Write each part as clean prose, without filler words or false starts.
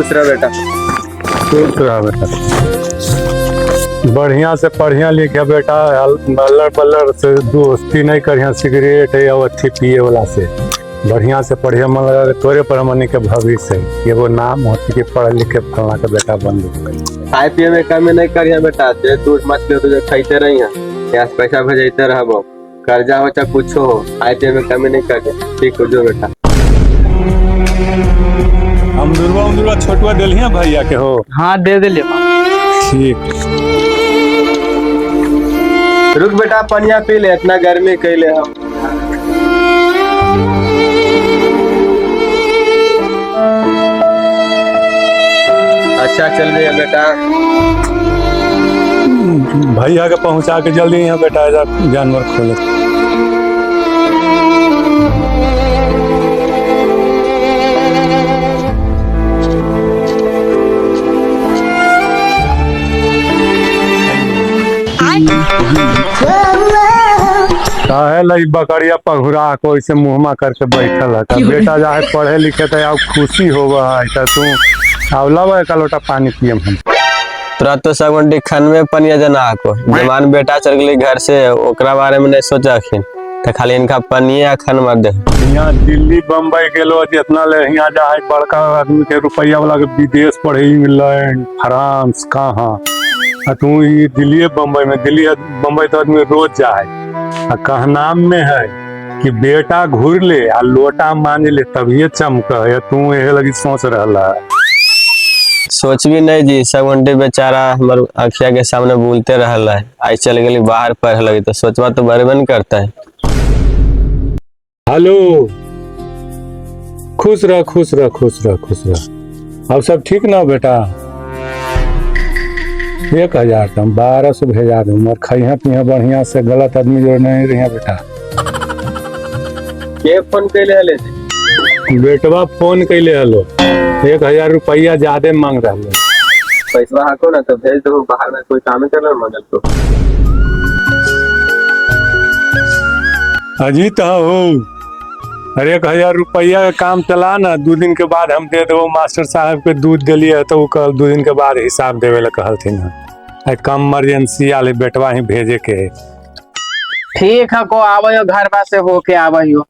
खुश रह बेटा। खुश रह बेटा, बढ़िया से पढ़िया लिखा बेटा। बल्लर बल्लर से दोस्ती नहीं करिया सिगरेट या अथी पिए वाला से। बढ़िया से पढ़िया, मन लगा के तोरे पर हमनी के भविष्य है। एगो नाम होती कि पढ़ लिख के फलना के बेटा बन गए। खाए पिए में कमी नहीं करिया बेटा। जे दूध मछली तुझे खाते रही है, पैसा भेजते रहबो, कर्जा हो चाहे कुछ हो, खाए पिए में कमी नहीं करिया। ठीक हो जो बेटा। हम दुर्वा छोटुआ दिलिया भैया के हो। हाँ दे दिले। ठीक, रुक बेटा, पनिया पी ले, इतना गर्मी कैले हम। अच्छा चल गया बेटा। भैया के पहुंचा के जल्दी यहाँ बेटा जानवर खोले। काहे लई बकरिया पघुरा को ऐसे मुहमा करके बैठल है। बेटा जाए पढ़े लिखे तो अब खुशी होगा है। तू आवला का लोटा पानी पियम हम। तोरा तो सगुंडी खन में पनिया जना को जवान बेटा चल गई घर से, ओकरा बारे में नहीं सोचखिन तो खाली इनका पनिया खन मर दे। यहाँ दिल्ली बम्बई गेलो जितना ले यहाँ जाए बड़का आदमी के रुपया वाला के विदेश पढ़े, इंग्लैंड फ्रांस कहाँ। तू दिल्ली बम्बई में, दिल्ली बम्बई तो आदमी रोज जाए। कहना में है कि बेटा घूर ले आ लोटा मान ले तभी चमक है। तू यही लगी सोच रहा है। सोच भी नहीं जी, सगुंडी बेचारा हमारे अखिया के सामने बोलते रहला है। आई चल गई बाहर पढ़ लगी तो सोचवा तो बराबर नहीं करता है। हेलो, खुश रह खुश रह खुश रह खुश रह। अब सब ठीक ना बेटा? 1000 तुम 1200 भेजा दूँ। और खैया पिया बढ़िया से, गलत आदमी जो नहीं रही बेटा। के फोन कैले हले? बेटवा फोन कैले हलो, 1000 रुपया ज्यादा मांग रहा है। पैसा हाको ना तो भेज दो, बाहर में कोई काम कर मंगल तो। अजीत हो, अरे 1000 रुपया का काम चला ना, 2 दिन के बाद हम दे दो। मास्टर साहब के दूध दिलिए तो कल 2 दिन के बाद हिसाब देवे ला कहल थी ना। कम इमरजेंसी आले बेटवा ही भेजे के। ठीक है, को आवे घर बा से होके आवे हो।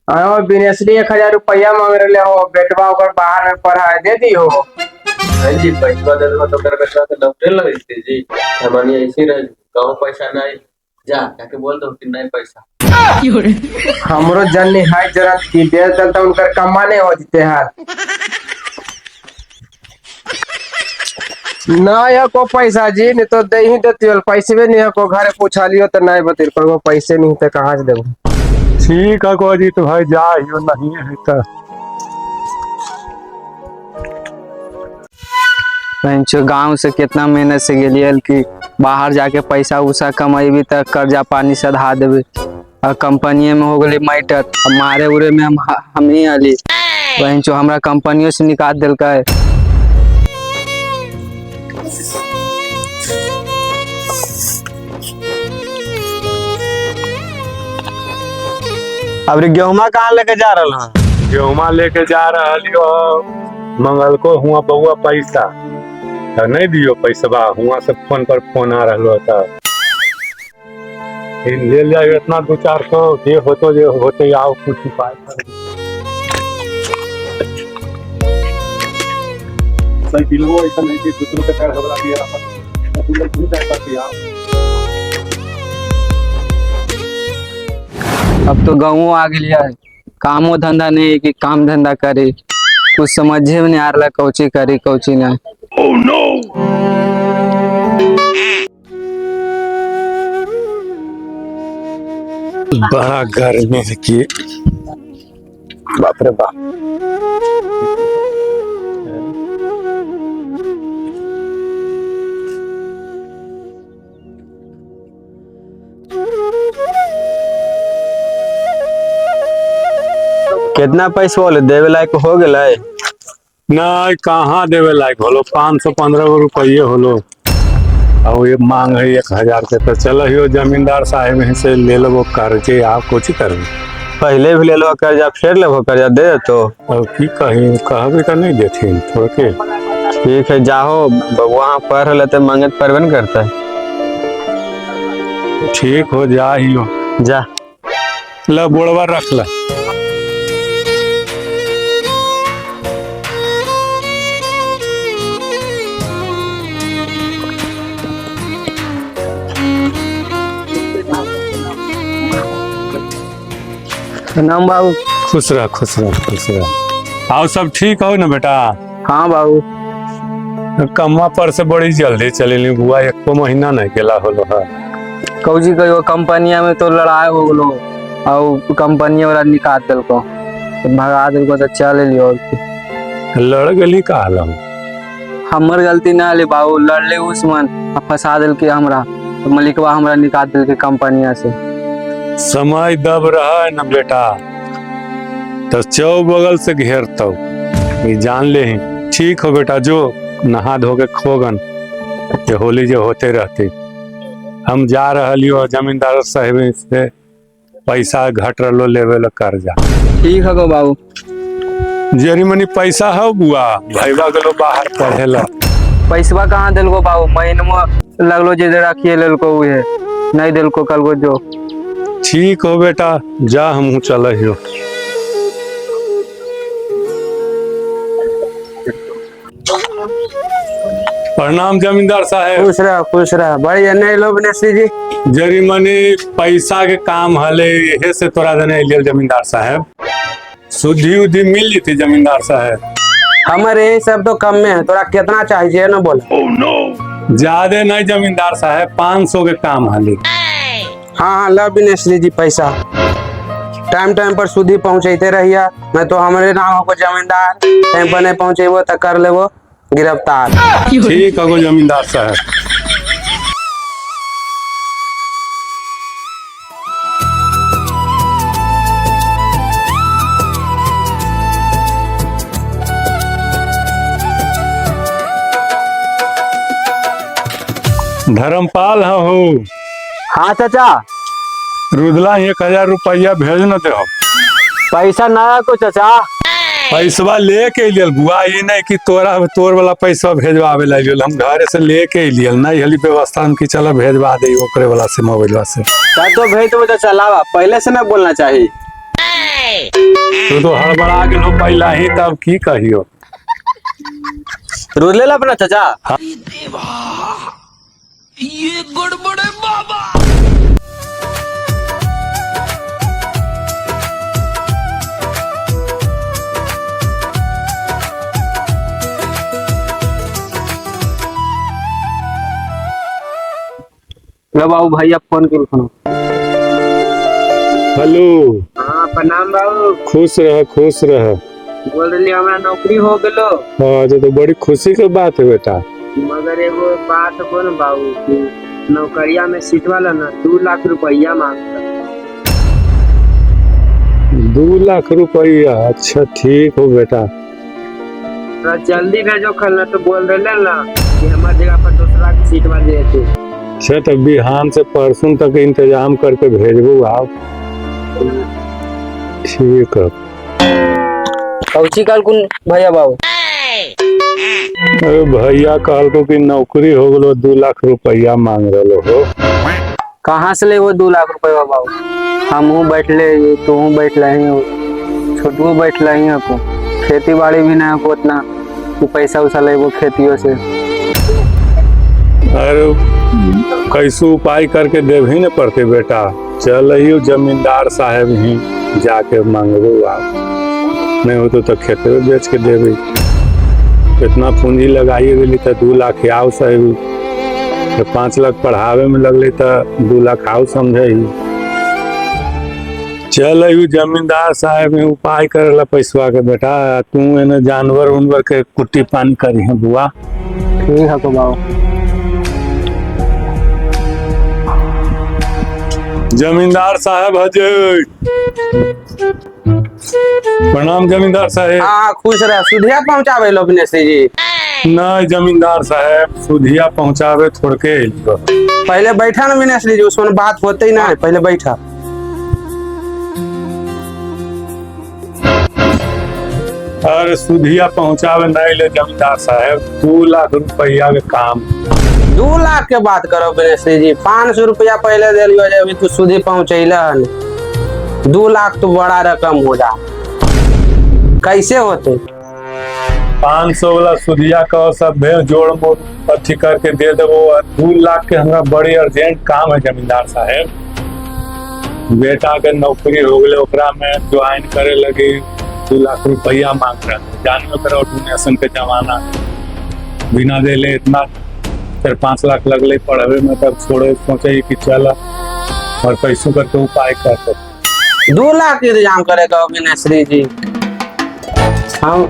आयो बिनेसरी 1000 रुपया मांग रहे हो, बेटवा ओकर बाहर में पढ़ाई दे दी हो। जी पैसा दे दो तो कर बेटा तो डॉक्टर लगे थे जी। हमारी ऐसी रह कहो पैसा नहीं, जा जाके बोल दो कि नहीं पैसा। हमरो जन्नी है जरा की दे तो उनकर कमाने हो जते हैं ना। या को पैसा जी नहीं तो दे ही देती हो। पैसे भी नहीं है को घर पूछा लियो तो नहीं बतिल पर वो पैसे नहीं तो कहाँ से देबो। ठीक है को अजीत भाई, जा ही नहीं है तो पंचो गांव से कितना मेहनत से गेलियल कि बाहर जाके पैसा उसा कमाईबी तक कर्जा पानी सधा देवे। और कंपनी में हो गई मैटर, मारे उरे में हम ही आली पंचो हमरा कंपनियों से निकाल दिल का है। अब गेहुमा कहाँ लेके जा रहा है? गेहुमा लेके जा रहा लियो मंगल को हुआ बउआ पैसा तो नहीं दियो पैसा। हुआ से फोन पर फोन आ रहा था, ले लिया इतना 200-400 जे होते आओ कुछ उपाय कर। साइकिलो ऐसा नहीं कि दूसरों के पैर घबरा दिया तू लोग नहीं जा पाती आप। अब तो गाँव आ गया है, कामो धंधा नहीं कि काम धंधा करे, कुछ समझे में नहीं आ रहा कौची करे कौची नहीं। Oh no! बड़ा गर्मी है कि बाप रे बाप। कितना पैसा बोले देवे लायक हो गए? नहीं कहाँ देवे लायक होलो, 515 रुपये होलो। और ये मांग है 1000 के तो चलो जमींदार साहब से ले लो कर्जे, आप कुछ कर पहले भी ले लो कर्जा, फिर लेबो कर्जा दे तो। अब की कही, कहबे तो नहीं देथिन थोड़ के। ठीक है, जाओ वहाँ पर लेते मांगत परबे न करता है। ठीक हो जा ही हो। जा ला बोड़वा रख ला। प्रणाम बाबू। खुश रह खुश रह खुश रह। आओ सब ठीक हो ना बेटा? हाँ बाबू। कम्मा पर से बड़ी जल्दी चलेली बुआ, एक महीना नहीं गेला होलो है। कौजी कहियो कंपनिया में तो लड़ाई हो गलो और कंपनी वाला निकाल दिलको, तो भगा दिलको तो चल लियो। लड़ गली का आलम? हमर गलती ना ले बाबू, लड़ले उस्मान फंसा दिल के हमरा, तो मलिकवा हमरा निकाल दिल के कंपनिया से। समय दब रहा है ना बेटा, तो चौ बगल से घेरता ये जान ले ही। ठीक हो बेटा, जो नहा धो के खोगन, ये होली जो होते रहती। हम जा रहा जमींदार साहब से पैसा घट रहा लेवे ला कर्जा। ठीक है गो बाबू। जरी मनी पैसा है बुआ, भाईबा गलो बाहर पढ़े ला। पैसवा कहाँ दिल को बाबू, महीनवा लगलो जे रखिए लेल को उहे नहीं दिल को कल को जो। ठीक हो बेटा, जा हम चल हियो। प्रणाम जमींदार साहब। खुश रह बढ़िया। नहीं लो बनेश्री जी, जरी मनी पैसा के काम हले, यहे से तोरा देने लियल जमींदार साहब। सुधी उधी मिल थी जमींदार साहब? हमारे यही सब तो कम में है, तोरा कितना चाहिए ना बोल। ज्यादा नहीं जमींदार साहब, 500 के काम हले। हाँ ला बिनेश्री जी पैसा, टाइम टाइम पर सुधी पहुँचते रहिया, नहीं तो हमारे नाम हो जमींदार। टाइम पर नहीं पहुँचेबो तो कर लेबो गिरफ्तार। ठीक है गो जमींदार साहब। धर्मपाल हो? हाँ चाचा। रुदला 1000 रुपया भेज न दे। पैसा नया को चाचा, पैसवा लेके लियल बुआ, ये नहीं कि तोर वाला पैसा भेजवावे लागिल। हम घर से लेके लियल, नहीं हली व्यवस्था हम की चला भेजवा दे ओकरे वाला से, मोबाइलवा से। तो भेज तो चलावा, पहले से ना बोलना चाहिए। तो हड़बड़ा गेलो पहला ही, तब की कहियो। रोज ले ला अपना चाचा। ये गड़बड़ है बाबा। लो बाबू, भैया फोन कर फोन। हेलो। हाँ प्रणाम बाबू। खुश रह खुश रह। बोल रही हमारा नौकरी हो गलो। हाँ तो बड़ी खुशी की बात है बेटा। मगर एगो बात बोल बाबू, कि नौकरिया में सीट वाला ना 2 लाख रुपया मांगता। 2 लाख रुपया? अच्छा ठीक हो बेटा। थोड़ा जल्दी भेजो, कल ना तो बोल रहे ना कि हमारे जगह पर दूसरा की सीट वाले थे। अच्छा तो बिहान से परसों तक इंतजाम करके भेजबू आप। ठीक है। कौची कल कुन भैया बाबू? अरे भैया कहल को कि नौकरी हो गलो, 2 लाख रुपया मांग रहे हो। कहाँ से ले वो 2 लाख रुपया बाबू? हमहू बैठले, तू बैठला ही हो, छोटू बैठला ही हो, खेती बाड़ी भी ना हो उतना कि पैसा उसा ले वो खेतियों से। अरे कैसे उपाय करके देवी न पड़ते बेटा। चल ही जमींदार साहब ही जाके मांगबो आप, नहीं हो तो खेते बेच के देवी। इतना पूंजी लगाइए गई तो 2 लाख आओ साहब, तो 5 लाख पढ़ावे में लगले तो 2 लाख आओ समझे। चल जमींदार साहब में उपाय करेला पैसवा के बेटा। तू एने जानवर उनवर के कुट्टी पानी करी है बुआ। ठीक है तो बाबू। जमींदार साहब हजर। प्रणाम जमींदार साहब। हाँ खुश रह। सुधिया पहुँचावे लो बिनेश्री जी। नहीं जमींदार साहब, सुधिया पहुँचावे थोड़ के अइलियो। पहले बैठा ना बिनेश्री जी, उसमें बात होते ही ना, पहले बैठा। अरे सुधिया पहुंचावे नहीं ले जमींदार साहब, 2 लाख रुपया के काम। 2 लाख के बात करो मिनिस्ट्री जी, 500 रुपया पहले दे लियो, जब तू सुधी पहुंचैला 2 लाख तो बड़ा रकम हो जा, कैसे होते? 500 वाला सुधिया का सब भेज जोड़ मोड़ अथी करके दे देवो। 2 लाख के हमरा बड़ी अर्जेंट काम है जमींदार साहब। बेटा के नौकरी हो गए, ओकरा में ज्वाइन करे लगी 2 लाख रुपया मांग रहा है। जानवे करो डोनेशन के जमाना, बिना देले इतना 4-5 लाख लगले पढ़ावे में, तब छोड़े सोचे कि चला और पैसों करके उपाय कर 2 लाख इंतजाम करेगा मिनिस्ट्री जी, हम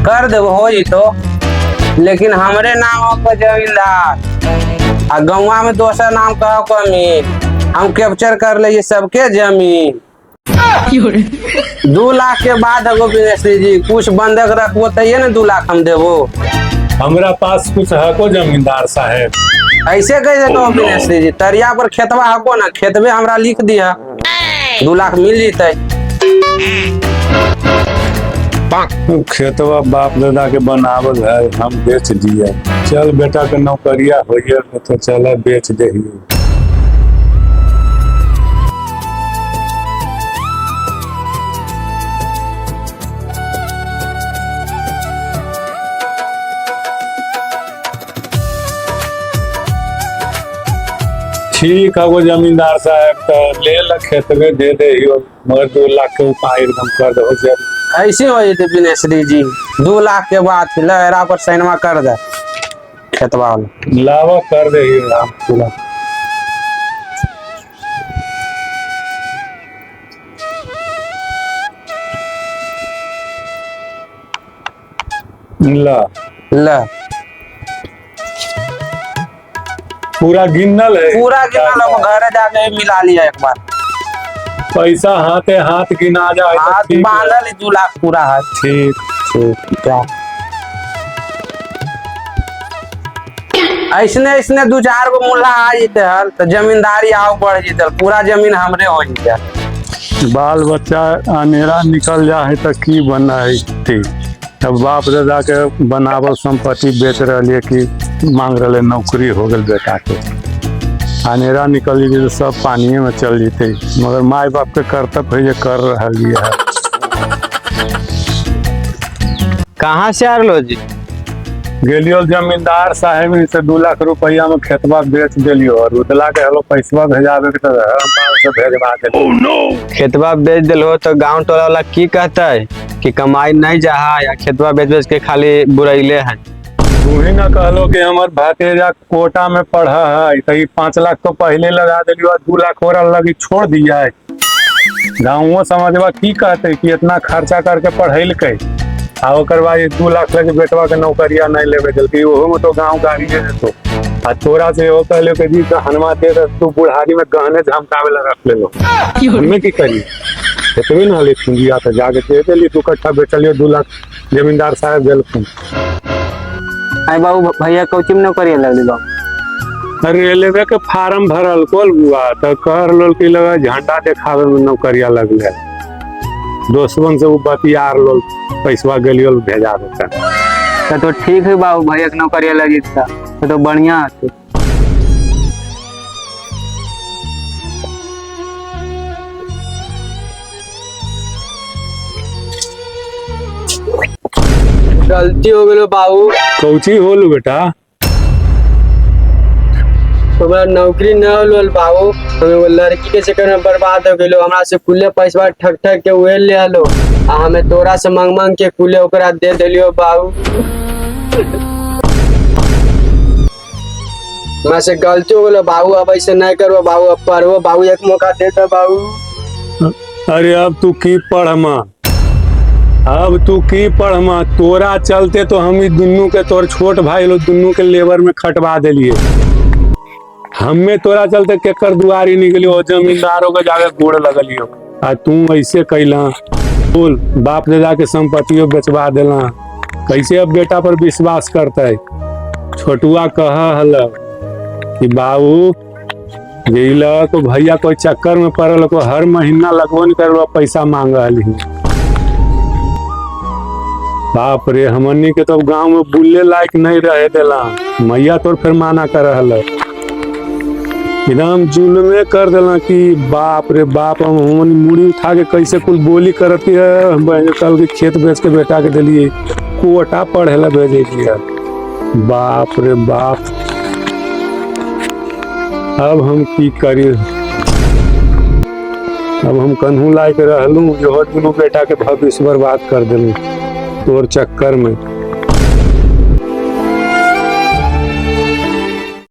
कर देव हो जी तो, लेकिन हमरे नाम हो जमींदार आ गौवा में दोसर नाम कहो कमी, हम कैप्चर कर ले सबके जमीन। 2 लाख के बाद हो मिनिस्ट्री जी, कुछ बंधक रखबो तैये ना 2 लाख हम देवो। हमरा पास कुछ है को जमींदार साहब। ऐसे कैसे कहो मिनिस्ट्री जी, तरिया पर खेतवा हको ना, खेतवे हमरा लिख दिया, 2 लाख मिल जीते। खेतवा बाप दादा के बनावल है, हम बेच दिया। चल बेटा के नौकरिया हो तो चला बेच दे। ठीक है वो जमींदार साहब का ले ला, खेतवे दे दे, मगर 2 लाख के उपाय एकदम कर दो। जब ऐसे हो जेते मिनिस्ट्री जी, 2 लाख के बाद लहरा पर साइनमा कर दे खेतवा वाला, लावा कर दे राम पूरा। ला ले पूरा गिनल है, पूरा गिनल, अब घरे जाके मिला लिया एक बार, पैसा हाथे हाथ गिना जाए तो हाथ ठीक है। बांधल 2 लाख पूरा है। ठीक क्या ऐसने ऐसने 2-4 गो मुल्ला आ जेते हल तो जमींदारी आओ बढ़ जेते, पूरा जमीन हमरे हो जेते। बाल बच्चा अनेरा निकल जा है तो की बना है ठीक। तब बाप दादा के बनावल संपत्ति बेच रहे कि मांग रहे नौकरी हो गल बेटा के, अनेरा निकल जेते तो सब पानिये में चल जेते, मगर माई बाप के कर्तव्य है ये कर रही है। कहाँ से आ रहे जी? गेलियो जमींदार साहब से 2 लाख रुपया में खेतवा बेच दिलियो, और उतला के हलो पैसवा भेजावे के तो हम से भेजवा दे। खेतवा बेच दिलो तो गांव टोला वाला की कहता है कि कमाई नहीं जा, या खेतवा बेच बेच के खाली बुरैले हैं। तू ही ना कहलो कि हमार भतीजा कोटा में पढ़ा है, तो 5 लाख तो पहले लगा दिलियो, 2 लाख और लगी छोड़ दिया है। गाँव समझवा की कहते कि इतना खर्चा करके पढ़ेल के, आ ओकर बाद 2 लाख लगे बेटवा के नौकरिया नहीं लेवे जल्दी, ओहो में तो गाँव गाड़ी दे देतो। आ तोरा से वो कहले कि जी हनुमा दे दे, तू बुढ़ारी में गहने झमकावे ला रख ले लो, हमें की करी इतनी ना ले पूंजिया तो जाके दे देली 2 कट्ठा बेचलियो, 2 लाख जमींदार साहब दिलखुन। आई बाबू भैया कोचिंग न करिए लगली बाबू। रेलवे के फार्म भरल कोल बुआ तो कर लोल की लगा झंडा देखावे में नौकरिया लगले, दोस्तवन से वो बतियार लोल पैसवा गलियो भेजा देता। तो ठीक है बाबू, भैया के नौकरिया लगी था तो बढ़िया है। गलती हो गई बाबू। कौची होलू बेटा? हमारा नौकरी न होल बाबू, हमें वो लड़की के चक्कर में बर्बाद हो गइलो, हमरा से कुल्ले पैसा ठक ठक के उहे ले आलो, आ हमें तोरा से मांग मांग के कुल्ले ओकरा दे देलियो बाबू। मैं से गलती हो गइलो बाबू, अब ऐसे नहीं करो बाबू, अब पढ़ो बाबू, एक मौका दे दो बाबू। अरे अब तू की पढ़मा, अब तू की पढ़मा, तोरा चलते तो हम दुनू के, तोर छोट भाई लोग दुनू के लेबर में खटवा दिलिए, हमें तोरा चलते केकर दुआरी निकलियो, जमींदारों के जाके गोड़ लगलियो, आ तू ऐसे कैला बोल, बाप दादा के संपत्तियों बेचवा देला, कैसे अब बेटा पर विश्वास करता है? छोटुआ कहा हल कि बाबू गईला तो भैया कोई चक्कर में पड़ल को, हर महीना लगभग नहीं करवा पैसा मांग रही। बाप रे, हमनी के तो गांव में बुल्ले लायक नहीं रहे देला। मैया तो फिर माना कर रहल है। एकदम जुल्मे कर देला कि बाप रे बाप, हम मुड़ी उठा के कैसे कुल बोली करती है। कल के खेत बेच के बेटा के दिलिए, कोटा पढ़े भेजे दिया। बाप रे बाप, अब हम की करी। अब हम कन्हू लायक रहलू, जो दुनू बेटा के भविष्य बर्बाद कर दिलू तोर चक्कर में।